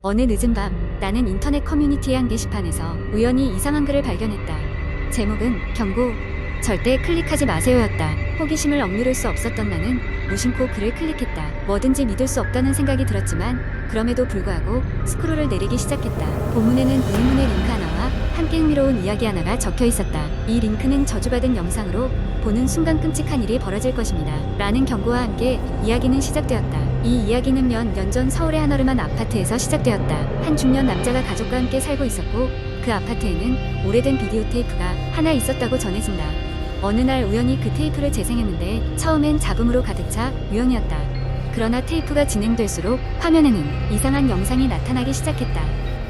어느 늦은 밤 나는 인터넷 커뮤니티의 한 게시판에서 우연히 이상한 글을 발견했다. 제목은 경고, 절대 클릭하지 마세요였다. 호기심을 억누를 수 없었던 나는 무심코 글을 클릭했다. 뭐든지 믿을 수 없다는 생각이 들었지만 그럼에도 불구하고 스크롤을 내리기 시작했다. 본문에는 의문의 링크 하나와 함께 흥미로운 이야기 하나가 적혀 있었다. 이 링크는 저주받은 영상으로 보는 순간 끔찍한 일이 벌어질 것입니다. 라는 경고와 함께 이야기는 시작되었다. 이 이야기는 몇 년 전 서울의 한 어름한 아파트에서 시작되었다. 한 중년 남자가 가족과 함께 살고 있었고 그 아파트에는 오래된 비디오 테이프가 하나 있었다고 전해진다. 어느 날 우연히 그 테이프를 재생했는데 처음엔 잡음으로 가득 차 유형이었다. 그러나 테이프가 진행될수록 화면에는 이상한 영상이 나타나기 시작했다.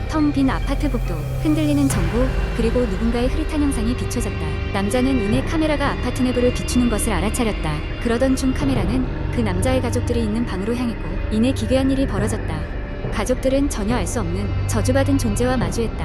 텅 빈 아파트 복도, 흔들리는 전구, 그리고 누군가의 흐릿한 형상이 비춰졌다. 남자는 이내 카메라가 아파트 내부를 비추는 것을 알아차렸다. 그러던 중 카메라는 그 남자의 가족들이 있는 방으로 향했고 이내 기괴한 일이 벌어졌다. 가족들은 전혀 알 수 없는 저주받은 존재와 마주했다.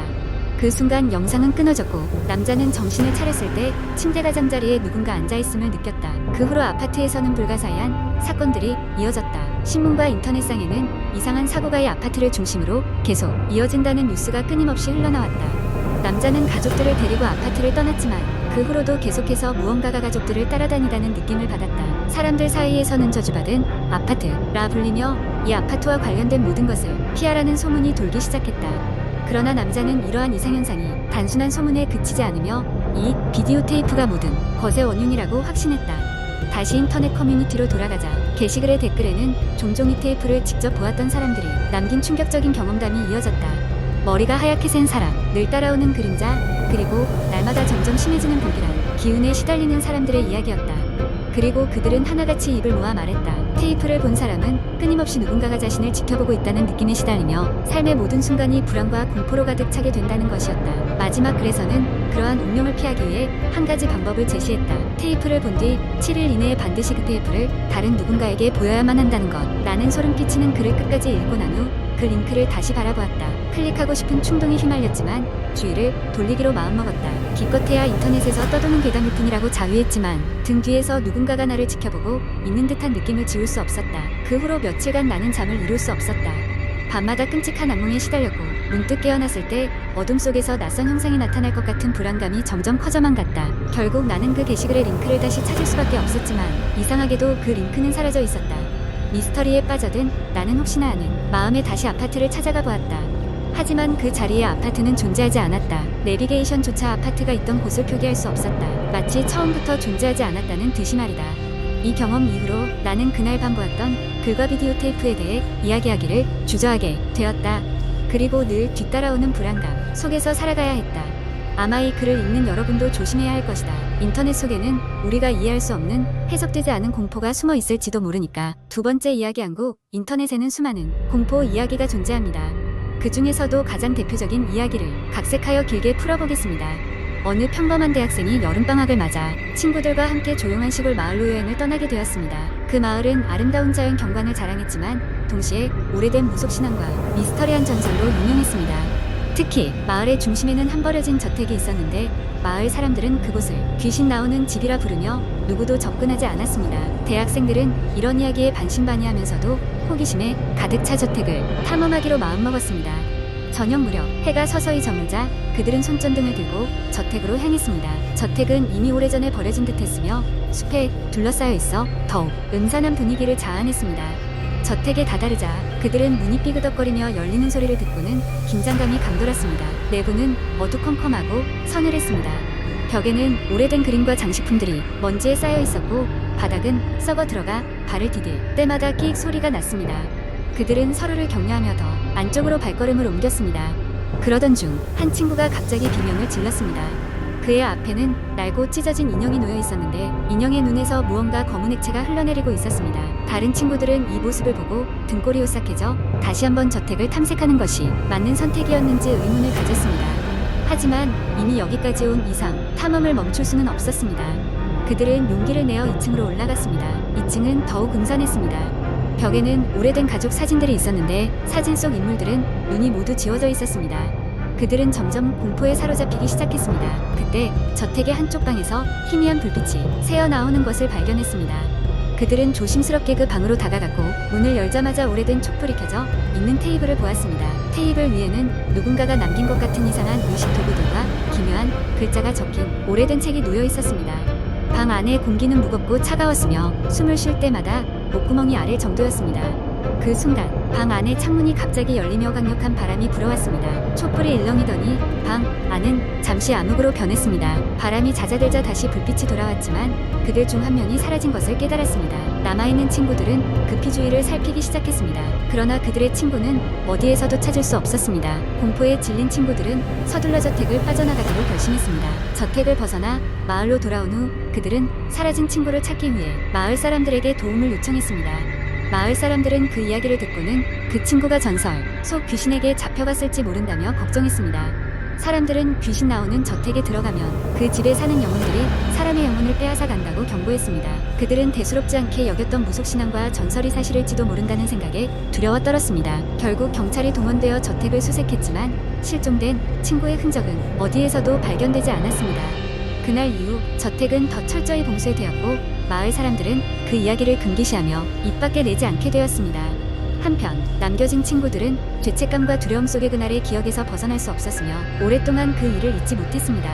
그 순간 영상은 끊어졌고 남자는 정신을 차렸을 때 침대 가장자리에 누군가 앉아있음을 느꼈다. 그 후로 아파트에서는 불가사의한 사건들이 이어졌다. 신문과 인터넷상에는 이상한 사고가 이 아파트를 중심으로 계속 이어진다는 뉴스가 끊임없이 흘러나왔다. 남자는 가족들을 데리고 아파트를 떠났지만 그 후로도 계속해서 무언가가 가족들을 따라다니다는 느낌을 받았다. 사람들 사이에서는 저주받은 아파트라 불리며 이 아파트와 관련된 모든 것을 피하라는 소문이 돌기 시작했다. 그러나 남자는 이러한 이상현상이 단순한 소문에 그치지 않으며 이 비디오 테이프가 모든 것의 원흉이라고 확신했다. 다시 인터넷 커뮤니티로 돌아가자 게시글의 댓글에는 종종 이 테이프를 직접 보았던 사람들이 남긴 충격적인 경험담이 이어졌다. 머리가 하얗게 센 사람, 늘 따라오는 그림자, 그리고 날마다 점점 심해지는 불길한 기운에 시달리는 사람들의 이야기였다. 그리고 그들은 하나같이 입을 모아 말했다. 테이프를 본 사람은 끊임없이 누군가가 자신을 지켜보고 있다는 느낌에 시달리며 삶의 모든 순간이 불안과 공포로 가득 차게 된다는 것이었다. 마지막 글에서는 그러한 운명을 피하기 위해 한 가지 방법을 제시했다. 테이프를 본 뒤 7일 이내에 반드시 그 테이프를 다른 누군가에게 보여야만 한다는 것. 나는 소름 끼치는 글을 끝까지 읽고 난 후 그 링크를 다시 바라보았다. 클릭하고 싶은 충동이 휘말렸지만 주의를 돌리기로 마음먹었다. 기껏해야 인터넷에서 떠도는 괴담일 뿐이라고 자위했지만 등 뒤에서 누군가가 나를 지켜보고 있는 듯한 느낌을 지울 수 없었다. 그 후로 며칠간 나는 잠을 이룰 수 없었다. 밤마다 끔찍한 악몽에 시달렸고 문득 깨어났을 때 어둠 속에서 낯선 형상이 나타날 것 같은 불안감이 점점 커져만 갔다. 결국 나는 그 게시글의 링크를 다시 찾을 수밖에 없었지만 이상하게도 그 링크는 사라져 있었다. 미스터리에 빠져든 나는 혹시나 하는 마음에 다시 아파트를 찾아가 보았다. 하지만 그 자리에 아파트는 존재하지 않았다. 내비게이션조차 아파트가 있던 곳을 표기할 수 없었다. 마치 처음부터 존재하지 않았다는 듯이 말이다. 이 경험 이후로 나는 그날 밤 보았던 글과 비디오 테이프에 대해 이야기하기를 주저하게 되었다. 그리고 늘 뒤따라오는 불안감 속에서 살아가야 했다. 아마 이 글을 읽는 여러분도 조심해야 할 것이다. 인터넷 속에는 우리가 이해할 수 없는 해석되지 않은 공포가 숨어 있을지도 모르니까. 두 번째 이야기 한국, 인터넷에는 수많은 공포 이야기가 존재합니다. 그 중에서도 가장 대표적인 이야기를 각색하여 길게 풀어보겠습니다. 어느 평범한 대학생이 여름방학을 맞아 친구들과 함께 조용한 시골 마을로 여행을 떠나게 되었습니다. 그 마을은 아름다운 자연 경관을 자랑했지만 동시에 오래된 무속신앙과 미스터리한 전설로 유명했습니다. 특히 마을의 중심에는 한 버려진 저택이 있었는데 마을 사람들은 그곳을 귀신 나오는 집이라 부르며 누구도 접근하지 않았습니다. 대학생들은 이런 이야기에 반신반의하면서도 호기심에 가득 차 저택을 탐험하기로 마음먹었습니다. 저녁 무렵 해가 서서히 저물자 그들은 손전등을 들고 저택으로 향했습니다. 저택은 이미 오래전에 버려진 듯했으며 숲에 둘러싸여 있어 더욱 음산한 분위기를 자아냈습니다. 저택에 다다르자 그들은 문이 삐그덕거리며 열리는 소리를 듣고는 긴장감이 감돌았습니다. 내부는 어두컴컴하고 서늘했습니다. 벽에는 오래된 그림과 장식품들이 먼지에 쌓여 있었고 바닥은 썩어 들어가 발을 디딜 때마다 끼익 소리가 났습니다. 그들은 서로를 격려하며 더 안쪽으로 발걸음을 옮겼습니다. 그러던 중 한 친구가 갑자기 비명을 질렀습니다. 그의 앞에는 낡고 찢어진 인형이 놓여 있었는데 인형의 눈에서 무언가 검은 액체가 흘러내리고 있었습니다. 다른 친구들은 이 모습을 보고 등골이 오싹해져 다시 한번 저택을 탐색하는 것이 맞는 선택이었는지 의문을 가졌습니다. 하지만 이미 여기까지 온 이상 탐험을 멈출 수는 없었습니다. 그들은 용기를 내어 2층으로 올라갔습니다. 2층은 더욱 음산했습니다. 벽에는 오래된 가족 사진들이 있었는데 사진 속 인물들은 눈이 모두 지워져 있었습니다. 그들은 점점 공포에 사로잡히기 시작했습니다. 그때 저택의 한쪽 방에서 희미한 불빛이 새어 나오는 것을 발견했습니다. 그들은 조심스럽게 그 방으로 다가갔고 문을 열자마자 오래된 촛불이 켜져 있는 테이블을 보았습니다. 테이블 위에는 누군가가 남긴 것 같은 이상한 의식 도구들과 기묘한 글자가 적힌 오래된 책이 놓여 있었습니다. 방 안의 공기는 무겁고 차가웠으며 숨을 쉴 때마다 목구멍이 아릴 정도였습니다. 그 순간 방 안의 창문이 갑자기 열리며 강력한 바람이 불어왔습니다. 촛불이 일렁이더니 방 안은 잠시 암흑으로 변했습니다. 바람이 잦아들자 다시 불빛이 돌아왔지만 그들 중 한 명이 사라진 것을 깨달았습니다. 남아있는 친구들은 급히 주위를 살피기 시작했습니다. 그러나 그들의 친구는 어디에서도 찾을 수 없었습니다. 공포에 질린 친구들은 서둘러 저택을 빠져나가기로 결심했습니다. 저택을 벗어나 마을로 돌아온 후 그들은 사라진 친구를 찾기 위해 마을 사람들에게 도움을 요청했습니다. 마을 사람들은 그 이야기를 듣고는 그 친구가 전설 속 귀신에게 잡혀갔을지 모른다며 걱정했습니다. 사람들은 귀신 나오는 저택에 들어가면 그 집에 사는 영혼들이 사람의 영혼을 빼앗아 간다고 경고했습니다. 그들은 대수롭지 않게 여겼던 무속신앙과 전설이 사실일지도 모른다는 생각에 두려워 떨었습니다. 결국 경찰이 동원되어 저택을 수색했지만 실종된 친구의 흔적은 어디에서도 발견되지 않았습니다. 그날 이후 저택은 더 철저히 봉쇄되었고 마을 사람들은 그 이야기를 금기시하며 입 밖에 내지 않게 되었습니다. 한편 남겨진 친구들은 죄책감과 두려움 속의 그날의 기억에서 벗어날 수 없었으며 오랫동안 그 일을 잊지 못했습니다.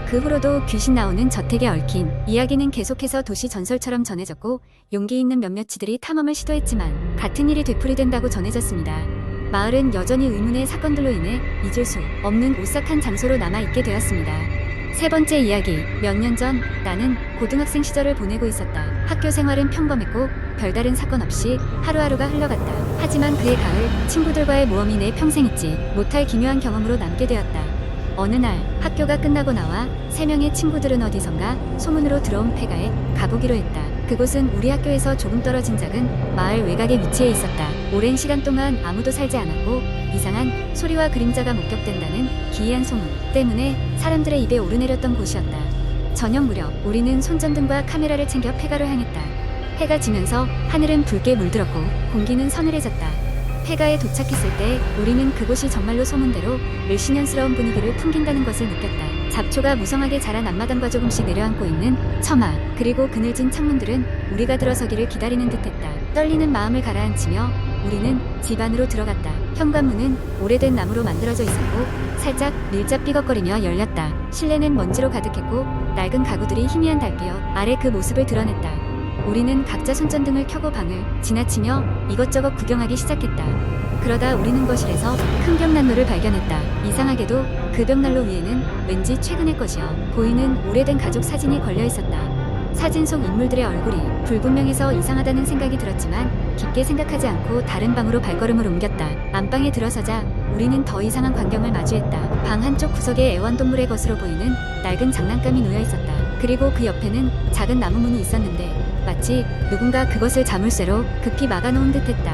그 후로도 귀신 나오는 저택에 얽힌 이야기는 계속해서 도시 전설처럼 전해졌고 용기 있는 몇몇이들이 탐험을 시도했지만 같은 일이 되풀이된다고 전해졌습니다. 마을은 여전히 의문의 사건들로 인해 잊을 수 없는 오싹한 장소로 남아있게 되었습니다. 세 번째 이야기. 몇 년 전 나는 고등학생 시절을 보내고 있었다. 학교 생활은 평범했고 별다른 사건 없이 하루하루가 흘러갔다. 하지만 그해 가을 친구들과의 모험이 내 평생 잊지 못할 기묘한 경험으로 남게 되었다. 어느 날 학교가 끝나고 나와 3명의 친구들은 어디선가 소문으로 들어온 폐가에 가보기로 했다. 그곳은 우리 학교에서 조금 떨어진 작은 마을 외곽에 위치해 있었다. 오랜 시간 동안 아무도 살지 않았고 이상한 소리와 그림자가 목격된다는 기이한 소문 때문에 사람들의 입에 오르내렸던 곳이었다. 저녁 무렵 우리는 손전등과 카메라를 챙겨 폐가로 향했다. 해가 지면서 하늘은 붉게 물들었고 공기는 서늘해졌다. 폐가에 도착했을 때 우리는 그곳이 정말로 소문대로 을씨년스러운 분위기를 풍긴다는 것을 느꼈다. 잡초가 무성하게 자란 앞마당과 조금씩 내려앉고 있는 처마 그리고 그늘진 창문들은 우리가 들어서기를 기다리는 듯했다. 떨리는 마음을 가라앉히며 우리는 집 안으로 들어갔다. 현관문은 오래된 나무로 만들어져 있었고 살짝 밀접 삐걱거리며 열렸다. 실내는 먼지로 가득했고 낡은 가구들이 희미한 달빛 아래 그 모습을 드러냈다. 우리는 각자 손전등을 켜고 방을 지나치며 이것저것 구경하기 시작했다. 그러다 우리는 거실에서 큰 벽난로를 발견했다. 이상하게도 그 벽난로 위에는 왠지 최근의 것이어 보이는 오래된 가족 사진이 걸려 있었다. 사진 속 인물들의 얼굴이 불분명해서 이상하다는 생각이 들었지만 깊게 생각하지 않고 다른 방으로 발걸음을 옮겼다. 안방에 들어서자 우리는 더 이상한 광경을 마주했다. 방 한쪽 구석에 애완동물의 것으로 보이는 낡은 장난감이 놓여 있었다. 그리고 그 옆에는 작은 나무 문이 있었는데 마치 누군가 그것을 자물쇠로 급히 막아놓은 듯했다.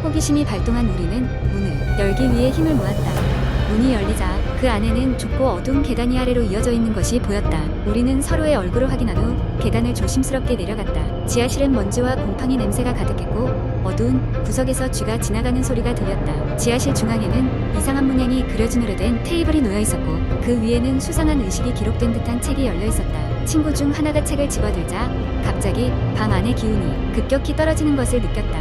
호기심이 발동한 우리는 문을 열기 위해 힘을 모았다. 문이 열리자 그 안에는 좁고 어두운 계단이 아래로 이어져 있는 것이 보였다. 우리는 서로의 얼굴을 확인한 후 계단을 조심스럽게 내려갔다. 지하실은 먼지와 곰팡이 냄새가 가득했고 어두운 구석에서 쥐가 지나가는 소리가 들렸다. 지하실 중앙에는 이상한 문양이 그려진 오래된 테이블이 놓여 있었고 그 위에는 수상한 의식이 기록된 듯한 책이 열려 있었다. 친구 중 하나가 책을 집어들자 갑자기 방 안의 기운이 급격히 떨어지는 것을 느꼈다.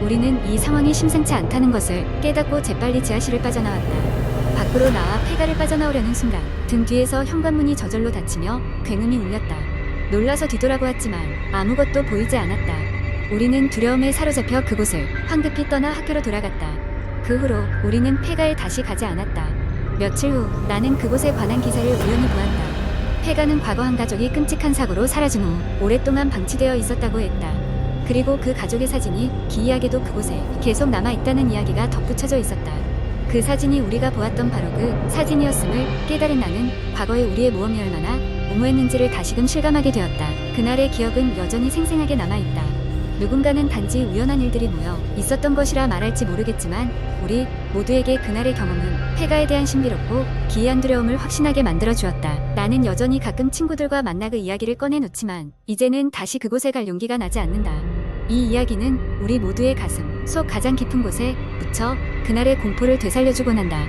우리는 이 상황이 심상치 않다는 것을 깨닫고 재빨리 지하실을 빠져나왔다. 밖으로 나와 폐가를 빠져나오려는 순간 등 뒤에서 현관문이 저절로 닫히며 굉음이 울렸다. 놀라서 뒤돌아보았지만 아무것도 보이지 않았다. 우리는 두려움에 사로잡혀 그곳을 황급히 떠나 학교로 돌아갔다. 그 후로 우리는 폐가에 다시 가지 않았다. 며칠 후 나는 그곳에 관한 기사를 우연히 보았다. 폐가는 과거 한 가족이 끔찍한 사고로 사라진 후 오랫동안 방치되어 있었다고 했다. 그리고 그 가족의 사진이 기이하게도 그곳에 계속 남아있다는 이야기가 덧붙여져 있었다. 그 사진이 우리가 보았던 바로 그 사진이었음을 깨달은 나는 과거의 우리의 모험이 얼마나 무모했는지를 다시금 실감하게 되었다. 그날의 기억은 여전히 생생하게 남아있다. 누군가는 단지 우연한 일들이 모여 있었던 것이라 말할지 모르겠지만 우리 모두에게 그날의 경험은 폐가에 대한 신비롭고 기이한 두려움을 확신하게 만들어주었다. 나는 여전히 가끔 친구들과 만나 그 이야기를 꺼내놓지만 이제는 다시 그곳에 갈 용기가 나지 않는다. 이 이야기는 우리 모두의 가슴 속 가장 깊은 곳에 묻혀 그날의 공포를 되살려주곤 한다.